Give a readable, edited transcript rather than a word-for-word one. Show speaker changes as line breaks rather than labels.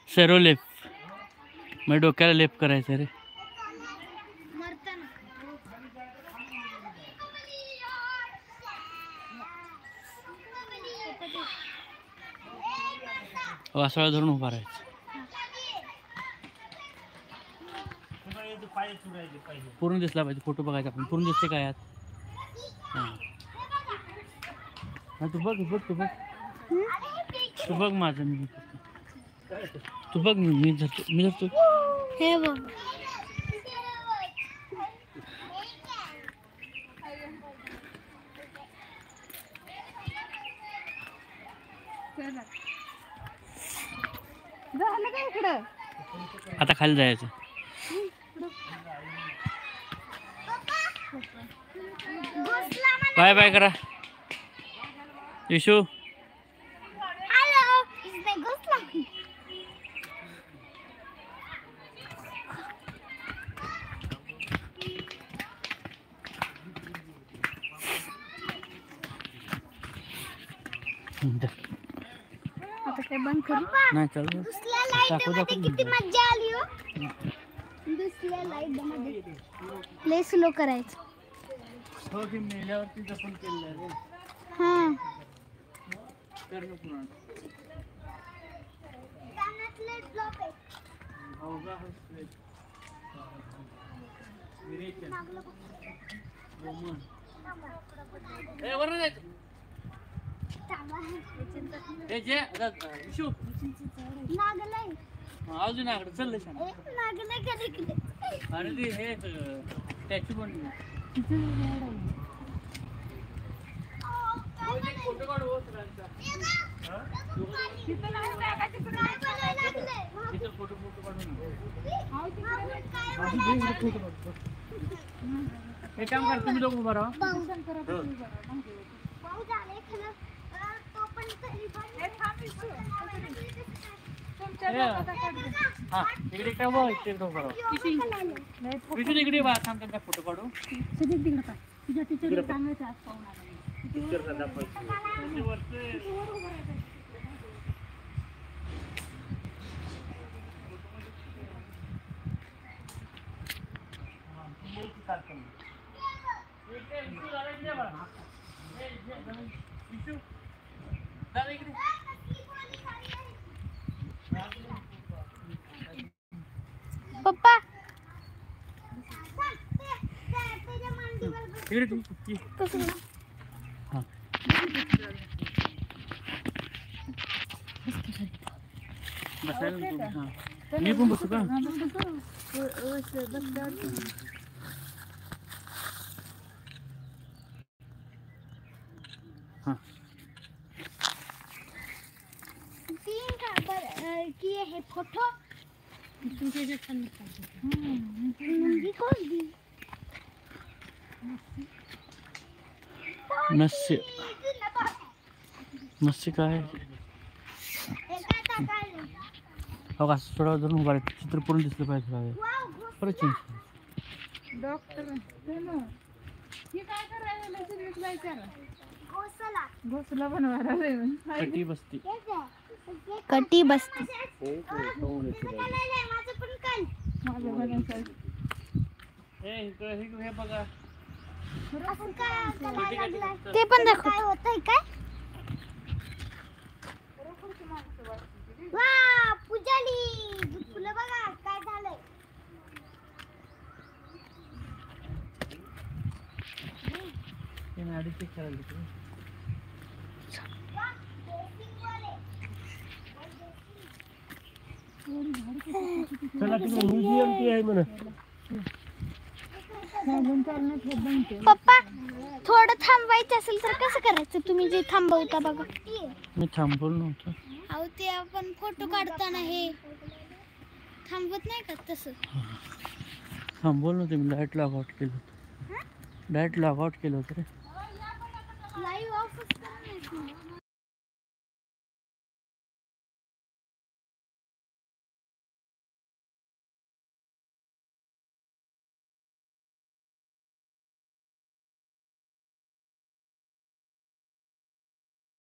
Sero लेप, मग डोक्याला लेप करायचं रे. वासळा धरून उभा राहायचं. पूर्ण दिसला पाहिजे फोटो बघायचा आपण. पूर्ण दिसते काय यात? हां तू बघ बघ तू बघ तू बघ माझं. मी तू बघ मी धरतो मी धरतो.
हे बघ झालं का इकडं?
आता खाली जायचं. बाय बाय करा यशू.
आता काय बंद करू?
नाही चालू.
किती मजा आली हो. दुसऱ्या लाईट मध्ये प्ले स्लो करायचं.
हो की मेल्यावरती जपून केलं.
हां
कर नको ना. अजून आकडे चाललंय छान. अरे ते हे स्टॅच्यू पण फोटो काढू. फोटो फोटो काढू. हे काम कर तुम्ही लोक उभा राहा. हा इकडे काय बघ इकडे उभा राहा. इकडे बा थांब त्यांचा फोटो काढू.
तुझ्या टीचर सांगायचं आज पाहून आला. पप्पा
इकडे तू बसायला. मी पण बसू का?
कि हे फोटो
नस्य नस्य काय हो का? थोडा धरून उभा राहायचं. चित्र पूर्ण दिसलं पाहिजे. परत चेंज.
डॉक्टर घोसला बनवायला.
कटी बसती.
कटी बसती.
हे बघा
ते पण दाखव. काय होतंय काय? वा पूजाली फुलं बघा काय झालंय.
अडीच करायला. चला तिकडे म्युझियम ते आहे म्हणा.
पप्पा थोडं थांबवायचं असेल तर कसं करायचं? तुम्ही जे थांबवता बघा.
मी थांबवलं नव्हतं.
अहो ते आपण फोटो काढताना हे थांबवत नाही का तसं?
थांबवलं नव्हतं मी. लाईट लॉग आउट केलं होतं. लाईट लॉग आउट केलं होतं रे.
Live of